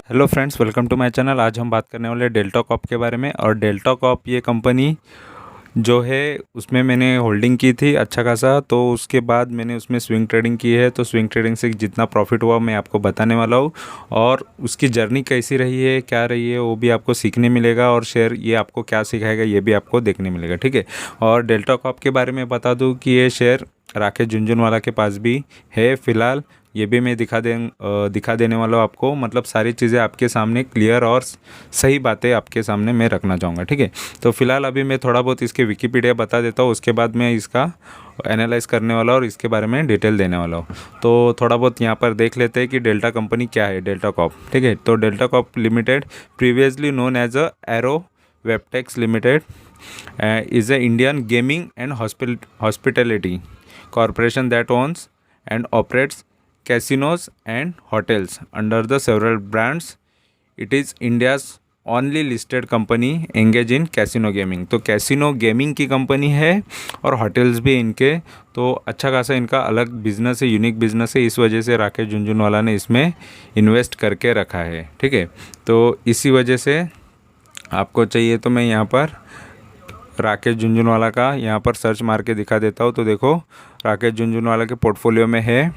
Hello friends, welcome to my channel. आज हम बात करने वाले डेल्टा कॉप के बारे में। और डेल्टा कॉप ये कंपनी जो है उसमें मैंने होल्डिंग की थी अच्छा खासा, तो उसके बाद मैंने उसमें स्विंग ट्रेडिंग की है। तो स्विंग ट्रेडिंग से जितना प्रॉफिट हुआ मैं आपको बताने वाला हूँ, और उसकी जर्नी कैसी रही है, क्या रही है, वो भी आपको सीखने मिलेगा। और शेयर ये आपको क्या सिखाएगा ये भी आपको देखने मिलेगा, ठीक है। और डेल्टा कॉप के बारे में बता दूँ कि ये शेयर राकेश झुनझुनवाला के पास भी है फ़िलहाल। ये भी मैं दिखा देने वाला हूँ आपको। मतलब सारी चीज़ें आपके सामने क्लियर और सही बातें आपके सामने मैं रखना चाहूँगा, ठीक है। तो फिलहाल अभी मैं थोड़ा बहुत इसके विकिपीडिया बता देता हूँ, उसके बाद मैं इसका एनालाइज करने वाला और इसके बारे में डिटेल देने वाला हूँ। तो थोड़ा बहुत यहाँ पर देख लेते हैं कि डेल्टा कंपनी क्या है, डेल्टा कॉप, ठीक है। तो Delta Corp Limited, previously known as a Arrow Webtex Limited, is a Indian gaming and hospitality corporation that owns and operates casinos and hotels under the several brands. It is India's only listed company engaged in casino gaming. तो casino gaming की company है और hotels भी इनके, तो अच्छा खासा इनका अलग बिजनेस है, यूनिक बिजनेस है। इस वजह से राकेश झुनझुनवाला ने इसमें इन्वेस्ट करके रखा है, ठीक है। तो इसी वजह से आपको चाहिए तो मैं यहाँ पर राकेश झुनझुनवाला का यहाँ पर सर्च मार के दिखा देता हूँ। तो देखो, राकेश झुनझुनवाला के पोर्टफोलियो में है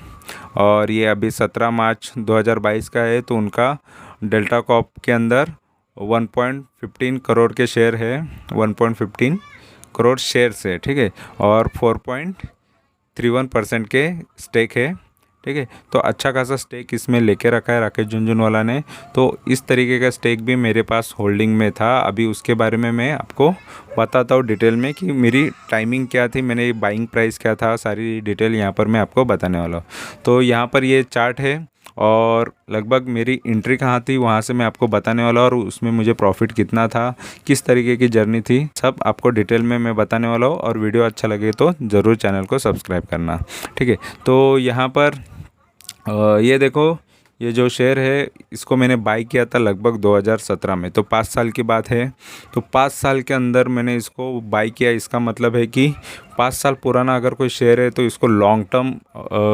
और ये अभी 17 मार्च 2022 का है। तो उनका डेल्टा कॉप के अंदर 1.15 करोड़ के शेयर है, 1.15 करोड़ शेयर्स है, ठीक है। और 4.31% के स्टेक है, ठीक है। तो अच्छा खासा स्टेक इसमें लेके रखा है राकेश झुनझुनवाला ने। तो इस तरीके का स्टेक भी मेरे पास होल्डिंग में था। अभी उसके बारे में मैं आपको बताता हूँ डिटेल में कि मेरी टाइमिंग क्या थी, मैंने बाइंग प्राइस क्या था, सारी डिटेल यहाँ पर मैं आपको बताने वाला हूँ। तो यहाँ पर ये चार्ट है और लगभग मेरी एंट्री कहाँ थी वहाँ से मैं आपको बताने वाला हूँ, और उसमें मुझे प्रॉफिट कितना था, किस तरीके की जर्नी थी, सब आपको डिटेल में मैं बताने वाला हूँ। और वीडियो अच्छा लगे तो ज़रूर चैनल को सब्सक्राइब करना, ठीक है। तो यहाँ पर ये देखो, ये जो शेयर है इसको मैंने बाई किया था लगभग 2017 में। तो 5 साल की बात है। तो 5 साल के अंदर मैंने इसको बाई किया। इसका मतलब है कि 5 साल पुराना अगर कोई शेयर है तो इसको लॉन्ग टर्म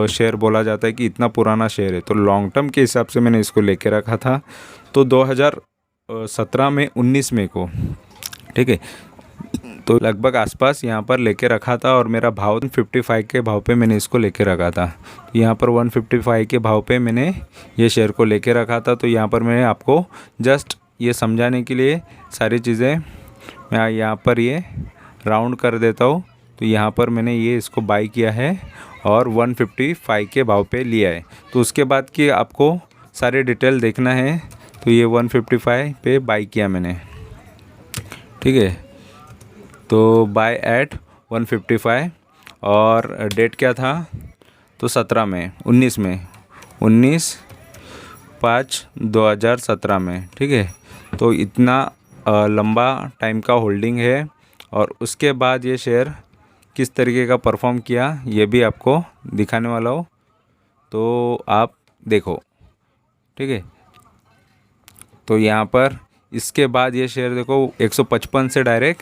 शेयर बोला जाता है, कि इतना पुराना शेयर है। तो लॉन्ग टर्म के हिसाब से मैंने इसको लेके रखा था। तो 2017 में 19 मई को, ठीक है, तो लगभग आसपास यहाँ पर लेके रखा था। और मेरा भाव 155 के भाव पे मैंने इसको लेके रखा था। तो यहाँ पर 155 के भाव पे मैंने ये शेयर को लेके रखा था। तो यहाँ पर मैंने आपको जस्ट ये समझाने के लिए सारी चीज़ें मैं यहाँ पर ये राउंड कर देता हूँ। तो यहाँ पर मैंने ये इसको बाई किया है और 155 के भाव पे लिया है। तो उसके बाद की आपको सारे डिटेल देखना है। तो ये 155 पे बाई किया मैंने, ठीक है। तो बाय एट 155, और डेट क्या था, तो 17 में 19 में 19/5/2017 में, ठीक है। तो इतना लंबा टाइम का होल्डिंग है। और उसके बाद ये शेयर किस तरीके का परफॉर्म किया ये भी आपको दिखाने वाला हूँ। तो आप देखो, ठीक है। तो यहाँ पर इसके बाद ये शेयर देखो 155 से डायरेक्ट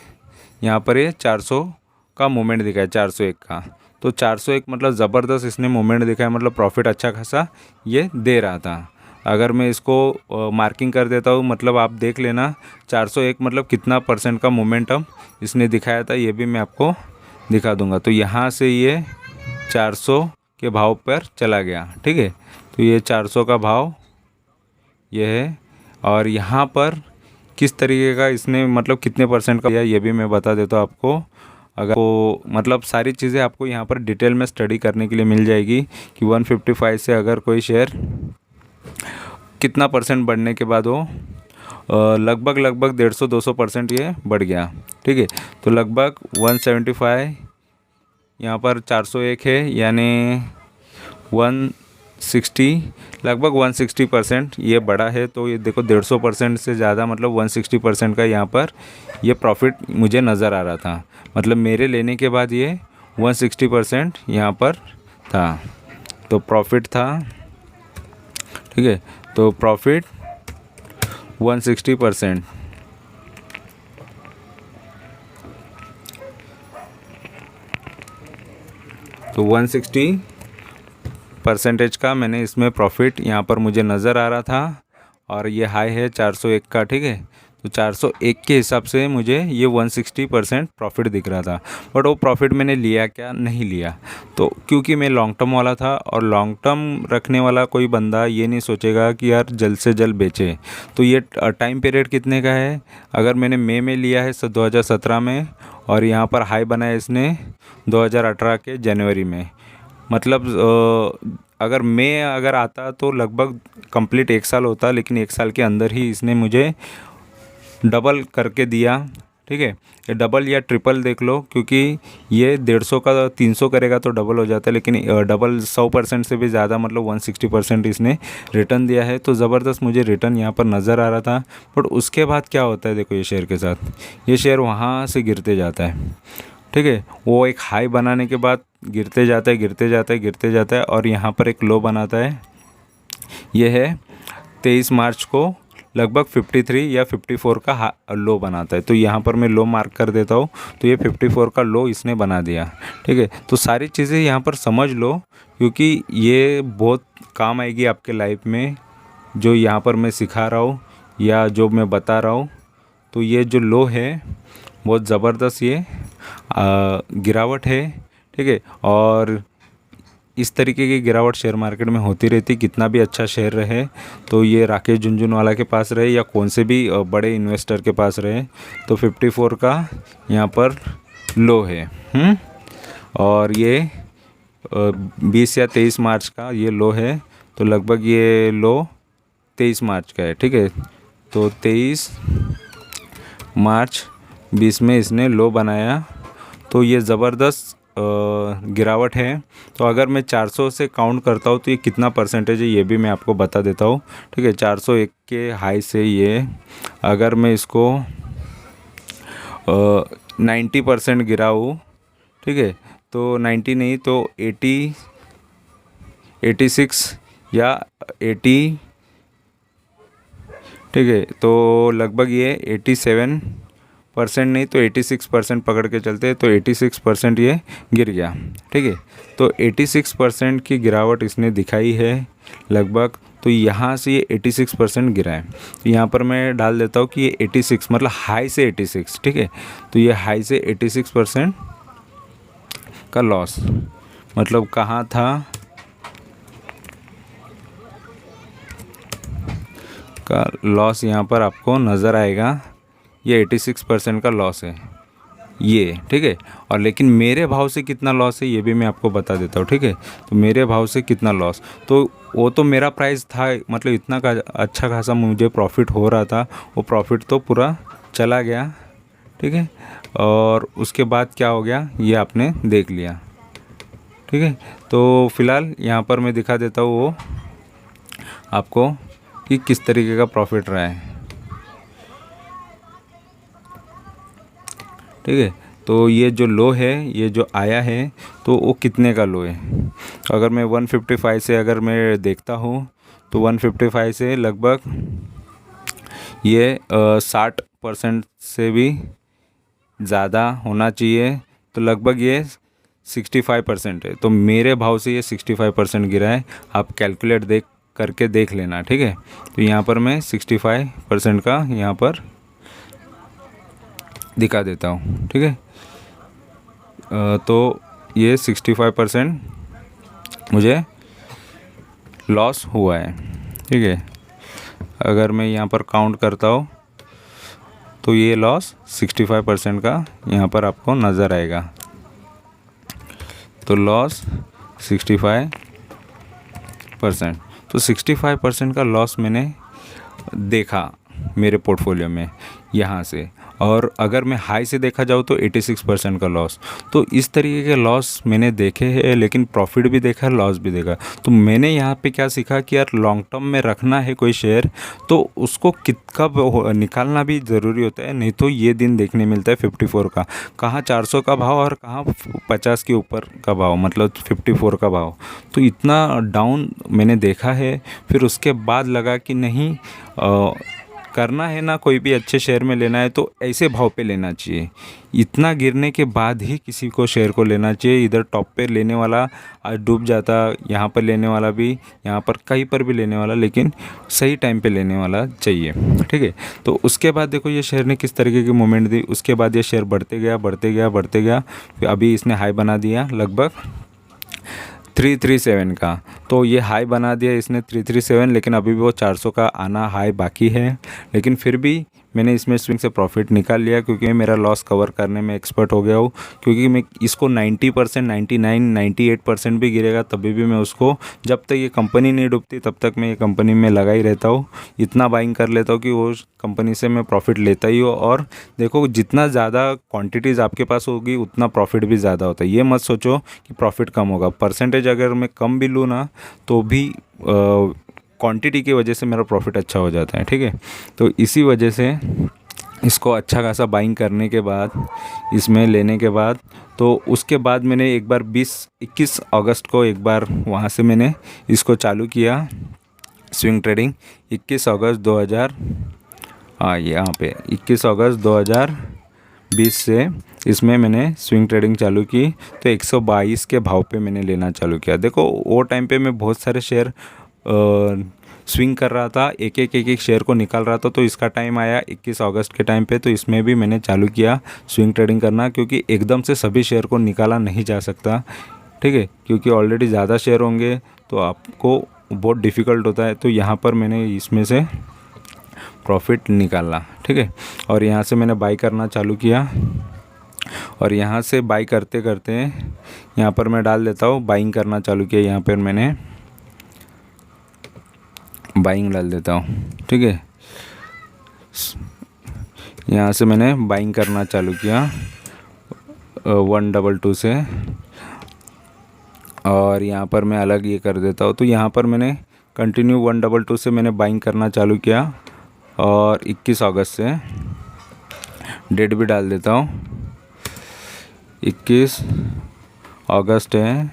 यहाँ पर ये 400 का मूवमेंट दिखा है, 401 का। तो 401 मतलब ज़बरदस्त इसने मूवमेंट दिखा है, मतलब प्रॉफिट अच्छा खासा ये दे रहा था। अगर मैं इसको मार्किंग कर देता हूँ, मतलब आप देख लेना 401 मतलब कितना परसेंट का मोमेंटम इसने दिखाया था, ये भी मैं आपको दिखा दूंगा। तो यहाँ से ये 400 के भाव पर चला गया, ठीक है। तो ये 400 का भाव ये है। और यहाँ पर किस तरीके का इसने मतलब कितने परसेंट का दिया ये भी मैं बता देता हूँ आपको। अगर को मतलब सारी चीज़ें आपको यहाँ पर डिटेल में स्टडी करने के लिए मिल जाएगी कि 155 से अगर कोई शेयर कितना परसेंट बढ़ने के बाद वो लगभग 150-200% ये बढ़ गया, ठीक है। तो लगभग 175 यहाँ पर 401 है, यानी 160, लगभग 160% ये बढ़ा है। तो ये देखो 150% से ज़्यादा, मतलब 160% का यहाँ पर ये प्रॉफिट मुझे नज़र आ रहा था। मतलब मेरे लेने के बाद ये 160% यहाँ पर था, तो प्रॉफिट था, ठीक है। तो प्रॉफिट 160%, तो 160% का मैंने इसमें प्रॉफिट यहाँ पर मुझे नज़र आ रहा था। और ये हाई है 401 का, ठीक है। तो 401 के हिसाब से मुझे ये 160% प्रॉफिट दिख रहा था, बट वो प्रॉफिट मैंने लिया क्या, नहीं लिया। तो क्योंकि मैं लॉन्ग टर्म वाला था, और लॉन्ग टर्म रखने वाला कोई बंदा ये नहीं सोचेगा कि यार जल्द से जल्द बेचे। तो ये टाइम पीरियड कितने का है, अगर मैंने मई में लिया है 2017 में, और यहाँ पर हाई बनाया इसने 2018 के जनवरी में, मतलब अगर मैं अगर आता तो लगभग कंप्लीट 1 साल होता, लेकिन 1 साल के अंदर ही इसने मुझे डबल करके दिया, ठीक है। ये डबल या ट्रिपल देख लो, क्योंकि ये 150 का 300 करेगा तो डबल हो जाता है, लेकिन डबल 100% से भी ज़्यादा, मतलब 160% इसने रिटर्न दिया है। तो ज़बरदस्त मुझे रिटर्न यहाँ पर नज़र आ रहा था। बट उसके बाद क्या होता है, देखो ये शेयर के साथ, ये शेयर वहाँ से गिरते जाता है, ठीक है। वो एक हाई बनाने के बाद गिरते जाता है, गिरते जाता है, गिरते जाता है, और यहाँ पर एक लो बनाता है। ये है 23 मार्च को लगभग 53 या 54 का लो बनाता है। तो यहाँ पर मैं लो मार्क कर देता हूँ, तो ये 54 का लो इसने बना दिया, ठीक है। तो सारी चीज़ें यहाँ पर समझ लो, क्योंकि ये बहुत काम आएगी आपके लाइफ में, जो यहाँ पर मैं सिखा रहा हूँ या जो मैं बता रहा हूँ। तो ये जो लो है बहुत ज़बरदस्त ये गिरावट है, ठीक है। और इस तरीके की गिरावट शेयर मार्केट में होती रहती, कितना भी अच्छा शेयर रहे, तो ये राकेश झुनझुनवाला के पास रहे या कौन से भी बड़े इन्वेस्टर के पास रहे, तो 54 का यहाँ पर लो है। और ये 20 या 23 मार्च का ये लो है, तो लगभग ये लो 23 मार्च का है, ठीक है। तो 23 मार्च 20 में इसने लो बनाया, तो ये ज़बरदस्त गिरावट है। तो अगर मैं 400 से काउंट करता हूँ तो ये कितना परसेंटेज है ये भी मैं आपको बता देता हूँ, ठीक है। 401 के हाई से ये अगर मैं इसको 90% गिराऊँ, ठीक है, तो 90 नहीं तो 80, 86 या 80, ठीक है। तो लगभग ये 87% नहीं तो 86% पकड़ के चलते, तो 86% ये गिर गया, ठीक है। तो 86% की गिरावट इसने दिखाई है लगभग। तो यहाँ से ये 86% गिरा है, तो यहाँ पर मैं डाल देता हूँ कि ये 86 मतलब हाई से 86, ठीक है। तो ये हाई से 86% का लॉस, मतलब कहाँ था, का लॉस यहाँ पर आपको नज़र आएगा, ये 86% का लॉस है ये, ठीक है। और लेकिन मेरे भाव से कितना लॉस है ये भी मैं आपको बता देता हूँ, ठीक है। तो मेरे भाव से कितना लॉस, तो वो तो मेरा प्राइस था, मतलब इतना का अच्छा खासा मुझे प्रॉफिट हो रहा था, वो प्रॉफिट तो पूरा चला गया, ठीक है। और उसके बाद क्या हो गया ये आपने देख लिया, ठीक है। तो फिलहाल यहाँ पर मैं दिखा देता हूँ वो आपको कि किस तरीके का प्रॉफिट रहा है, ठीक है। तो ये जो लो है, ये जो आया है, तो वो कितने का लो है, अगर मैं 155 से अगर मैं देखता हूँ, तो 155 से लगभग ये 60% से भी ज़्यादा होना चाहिए, तो लगभग ये 65% है। तो मेरे भाव से ये 65% गिरा है, आप कैलकुलेट करके देख लेना, ठीक है। तो यहाँ पर मैं 65% का यहाँ पर दिखा देता हूँ, ठीक है। तो ये 65% मुझे लॉस हुआ है, ठीक है। अगर मैं यहाँ पर काउंट करता हूँ तो ये लॉस 65% का यहाँ पर आपको नज़र आएगा। तो लॉस 65%, तो 65% का लॉस मैंने देखा मेरे पोर्टफोलियो में यहाँ से। और अगर मैं हाई से देखा जाऊँ तो 86% का लॉस। तो इस तरीके के लॉस मैंने देखे हैं, लेकिन प्रॉफिट भी देखा, लॉस भी देखा। तो मैंने यहाँ पे क्या सीखा कि यार लॉन्ग टर्म में रखना है कोई शेयर तो उसको कब निकालना भी ज़रूरी होता है, नहीं तो ये दिन देखने मिलता है 54 का, कहाँ 400 का भाव और कहाँ 50 के ऊपर का भाव, मतलब 54 का भाव। तो इतना डाउन मैंने देखा है। फिर उसके बाद लगा कि नहीं करना है ना, कोई भी अच्छे शेयर में लेना है तो ऐसे भाव पे लेना चाहिए। इतना गिरने के बाद ही किसी को शेयर को लेना चाहिए। इधर टॉप पे लेने वाला आज डूब जाता, यहाँ पर लेने वाला भी, यहाँ पर कहीं पर भी लेने वाला, लेकिन सही टाइम पे लेने वाला चाहिए। ठीक है, तो उसके बाद देखो ये शेयर ने किस तरीके की मूवमेंट दी। उसके बाद ये शेयर बढ़ते गया बढ़ते गया बढ़ते गया, फिर अभी इसने हाई बना दिया लगभग 337 का। तो ये हाई बना दिया इसने 337, लेकिन अभी भी वो 400 का आना हाई बाकी है। लेकिन फिर भी मैंने इसमें स्विंग से प्रॉफिट निकाल लिया, क्योंकि मेरा लॉस कवर करने में एक्सपर्ट हो गया हूँ। क्योंकि मैं इसको 90%, 99, 98% भी गिरेगा तभी भी मैं उसको, जब तक ये कंपनी नहीं डूबती तब तक मैं ये कंपनी में लगा ही रहता हूँ। इतना बाइंग कर लेता हूँ कि वो कंपनी से मैं प्रॉफिट लेता ही हूँ। और देखो, जितना ज़्यादा क्वांटिटीज़ आपके पास होगी उतना प्रॉफिट भी ज़्यादा होता है। ये मत सोचो कि प्रॉफिट कम होगा। परसेंटेज अगर मैं कम भी लूँ ना तो भी क्वांटिटी की वजह से मेरा प्रॉफिट अच्छा हो जाता है। ठीक है, तो इसी वजह से इसको अच्छा खासा बाइंग करने के बाद, इसमें लेने के बाद, तो उसके बाद मैंने एक बार 21 अगस्त को एक बार वहाँ से मैंने इसको चालू किया स्विंग ट्रेडिंग। 21 अगस्त 2000, हाँ यहाँ पे 21 अगस्त 2020 से इसमें मैंने स्विंग ट्रेडिंग चालू की। तो 122 के भाव पे मैंने लेना चालू किया। देखो वो टाइम पे मैं बहुत सारे शेयर स्विंग कर रहा था, एक एक शेयर को निकाल रहा था। तो इसका टाइम आया 21 अगस्त के टाइम पे, तो इसमें भी मैंने चालू किया स्विंग ट्रेडिंग करना, क्योंकि एकदम से सभी शेयर को निकाला नहीं जा सकता। ठीक है, क्योंकि ऑलरेडी ज़्यादा शेयर होंगे तो आपको बहुत डिफ़िकल्ट होता है। तो यहाँ पर मैंने इसमें से प्रॉफिट निकाला। ठीक है, और यहाँ से मैंने बाई करना चालू किया, और यहाँ से बाई करते करते यहाँ पर मैं डाल देता हूँ, बाइंग करना चालू किया। यहाँ पर मैंने बाइंग डाल देता हूँ। ठीक है, यहाँ से मैंने बाइंग करना चालू किया 122 से, और यहाँ पर मैं अलग ये कर देता हूँ। तो यहाँ पर मैंने कंटिन्यू 122 से मैंने बाइंग करना चालू किया, और 21 अगस्त से डेट भी डाल देता हूँ। 21 अगस्त है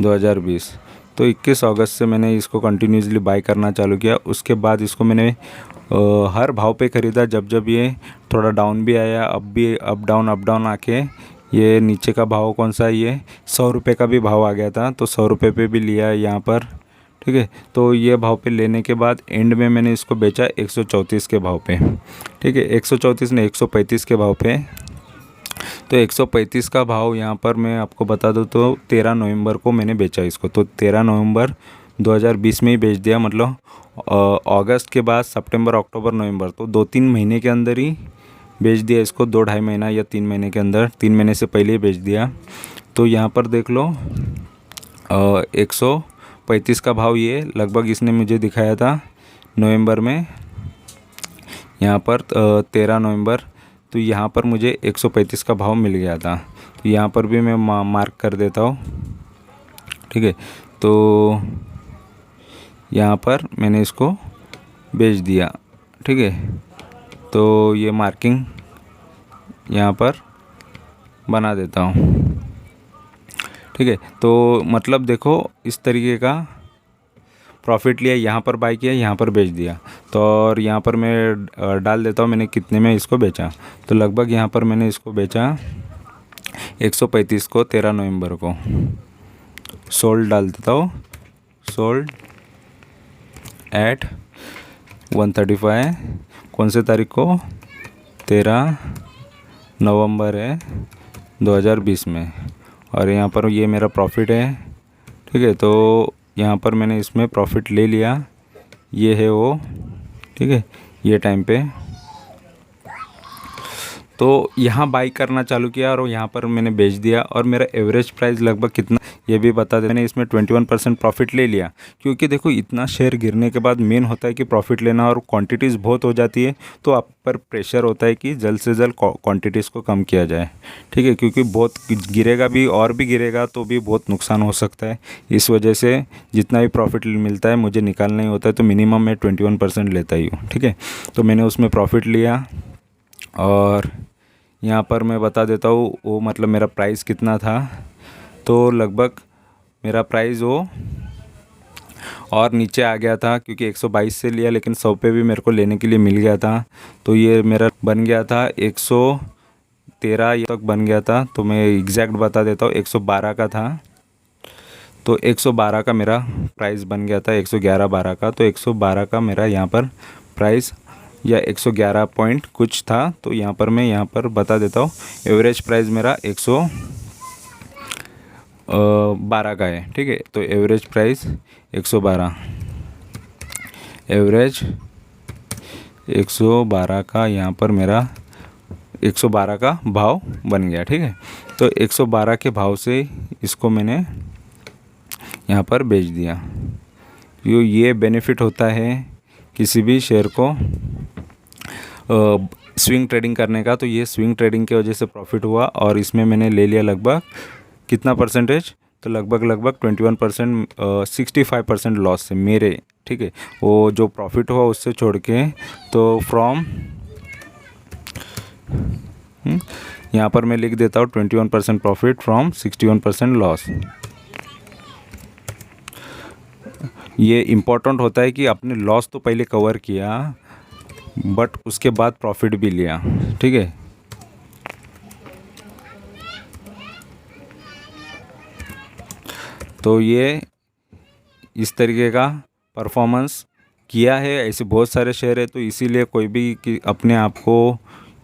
2020। तो 21 अगस्त से मैंने इसको कंटिन्यूसली बाई करना चालू किया। उसके बाद इसको मैंने हर भाव पे ख़रीदा। जब जब ये थोड़ा डाउन भी आया, अब भी अप डाउन आके ये नीचे का भाव कौन सा है, ये 100 रुपये का भी भाव आ गया था, तो 100 रुपये पे भी लिया यहाँ पर। ठीक है, तो ये भाव पे लेने के बाद एंड में मैंने इसको बेचा 134 के भाव पे। ठीक है, 134 ने 135 के भाव पे। तो 135 का भाव यहाँ पर मैं आपको बता दूँ तो 13 नवंबर को मैंने बेचा इसको। तो 13 नवंबर 2020 में ही बेच दिया, मतलब अगस्त के बाद सितंबर, अक्टूबर, नवंबर, तो 2-3 महीने के अंदर ही बेच दिया इसको। 2-2.5 महीना या 3 महीने के अंदर, 3 महीने से पहले ही बेच दिया। तो यहाँ पर देख लो 135 का भाव ये लगभग इसने मुझे दिखाया था नवंबर में, यहाँ पर 13 नवंबर। तो यहाँ पर मुझे 135 का भाव मिल गया था। तो यहाँ पर भी मैं मार्क कर देता हूँ। ठीक है, तो यहाँ पर मैंने इसको बेच दिया। ठीक है, तो ये मार्किंग यहाँ पर बना देता हूँ। ठीक है, तो मतलब देखो इस तरीके का प्रॉफिट लिया, यहाँ पर बाई किया, यहाँ पर बेच दिया। तो और यहाँ पर मैं डाल देता हूँ मैंने कितने में इसको बेचा। तो लगभग यहाँ पर मैंने इसको बेचा 135 को 13 नवंबर को। सोल्ड डाल देता हूँ, सोल्ड एट 135, कौन से तारीख को, 13 नवंबर है 2020 में। और यहाँ पर ये मेरा प्रॉफिट है। ठीक है, तो यहाँ पर मैंने इसमें प्रॉफिट ले लिया, ये है वो। ठीक है, ये टाइम पे तो यहाँ बाई करना चालू किया, और यहाँ पर मैंने बेच दिया। और मेरा एवरेज प्राइस लगभग कितना ये भी बता दें। मैंने इसमें 21% प्रॉफिट ले लिया, क्योंकि देखो इतना शेयर गिरने के बाद मेन होता है कि प्रॉफिट लेना, और क्वांटिटीज़ बहुत हो जाती है तो आप पर प्रेशर होता है कि जल्द से जल्द क्वांटिटीज़ को कम किया जाए। ठीक है, क्योंकि बहुत गिरेगा भी, और भी गिरेगा तो भी बहुत नुकसान हो सकता है। इस वजह से जितना भी प्रॉफिट मिलता है मुझे निकालना ही होता है, तो मिनिमम मैं 21% लेता ही हूँ। ठीक है, तो मैंने उसमें प्रॉफिट लिया, और यहाँ पर मैं बता देता हूँ वो मतलब मेरा प्राइस कितना था। तो लगभग मेरा प्राइस वो और नीचे आ गया था क्योंकि 122 से लिया, लेकिन 100 पे भी मेरे को लेने के लिए मिल गया था। तो ये मेरा बन गया था 113 ये तक बन गया था। तो मैं एग्जैक्ट बता देता हूँ, 112 का था। तो 112 का मेरा प्राइस बन गया था, 111-12 का। तो 112 का मेरा यहाँ पर प्राइस या 111 पॉइंट कुछ था। तो यहाँ पर मैं यहाँ पर बता देता हूँ, एवरेज प्राइस मेरा 112 का है, ठीक है। तो एवरेज प्राइस 112, एवरेज 112 का यहाँ पर मेरा 112 का भाव बन गया, ठीक है। तो 112 के भाव से इसको मैंने यहाँ पर बेच दिया। ये बेनिफिट होता है किसी भी शेयर को स्विंग ट्रेडिंग करने का। तो ये स्विंग ट्रेडिंग की वजह से प्रॉफिट हुआ, और इसमें मैंने ले लिया लगभग कितना परसेंटेज, तो लगभग 21%, 65% लॉस से मेरे, ठीक है। वो जो प्रॉफिट हुआ उससे छोड़ के, तो फ्रॉम यहाँ पर मैं लिख देता हूँ 21% प्रॉफिट फ्रॉम 61% लॉस। ये इम्पोर्टेंट होता है कि आपने लॉस तो पहले कवर किया, बट उसके बाद प्रॉफिट भी लिया, ठीक है। तो ये इस तरीके का परफॉर्मेंस किया है। ऐसे बहुत सारे शेयर है, तो इसीलिए कोई भी कि अपने आप को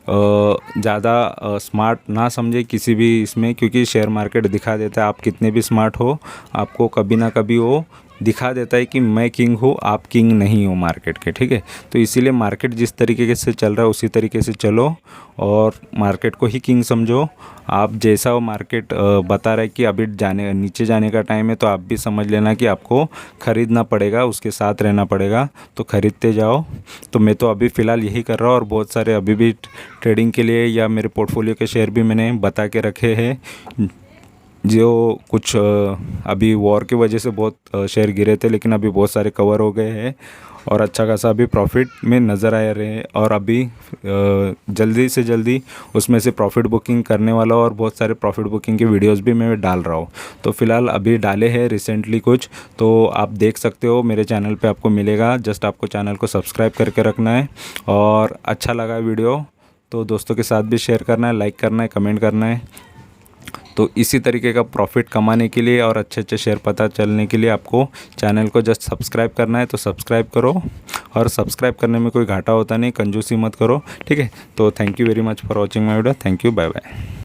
ज़्यादा स्मार्ट ना समझे किसी भी इसमें, क्योंकि शेयर मार्केट दिखा देता है आप कितने भी स्मार्ट हो, आपको कभी ना कभी वो दिखा देता है कि मैं किंग हूँ, आप किंग नहीं हो मार्केट के, ठीक है। तो इसीलिए मार्केट जिस तरीके से चल रहा है उसी तरीके से चलो, और मार्केट को ही किंग समझो। आप जैसा वो मार्केट बता रहा है कि अभी नीचे जाने का टाइम है, तो आप भी समझ लेना कि आपको ख़रीदना पड़ेगा, उसके साथ रहना पड़ेगा, तो ख़रीदते जाओ। तो मैं तो अभी फ़िलहाल यही कर रहा हूँ, और बहुत सारे अभी भी ट्रेडिंग के लिए या मेरे पोर्टफोलियो के शेयर भी मैंने बता के रखे हैं। जो कुछ अभी वॉर की वजह से बहुत शेयर गिरे थे, लेकिन अभी बहुत सारे कवर हो गए हैं, और अच्छा खासा अभी प्रॉफिट में नज़र आ रहे हैं। और अभी जल्दी से जल्दी उसमें से प्रॉफिट बुकिंग करने वाला हूँ, और बहुत सारे प्रॉफिट बुकिंग के वीडियोस भी मैं डाल रहा हूँ। तो फ़िलहाल अभी डाले हैं रिसेंटली कुछ, तो आप देख सकते हो मेरे चैनल पे आपको मिलेगा। जस्ट आपको चैनल को सब्सक्राइब करके रखना है, और अच्छा लगा वीडियो तो दोस्तों के साथ भी शेयर करना है, लाइक करना है, कमेंट करना है। तो इसी तरीके का प्रॉफिट कमाने के लिए और अच्छे अच्छे शेयर पता चलने के लिए आपको चैनल को जस्ट सब्सक्राइब करना है। तो सब्सक्राइब करो, और सब्सक्राइब करने में कोई घाटा होता नहीं, कंजूसी मत करो, ठीक है। तो thank you very much for watching my video. Thank you, bye bye.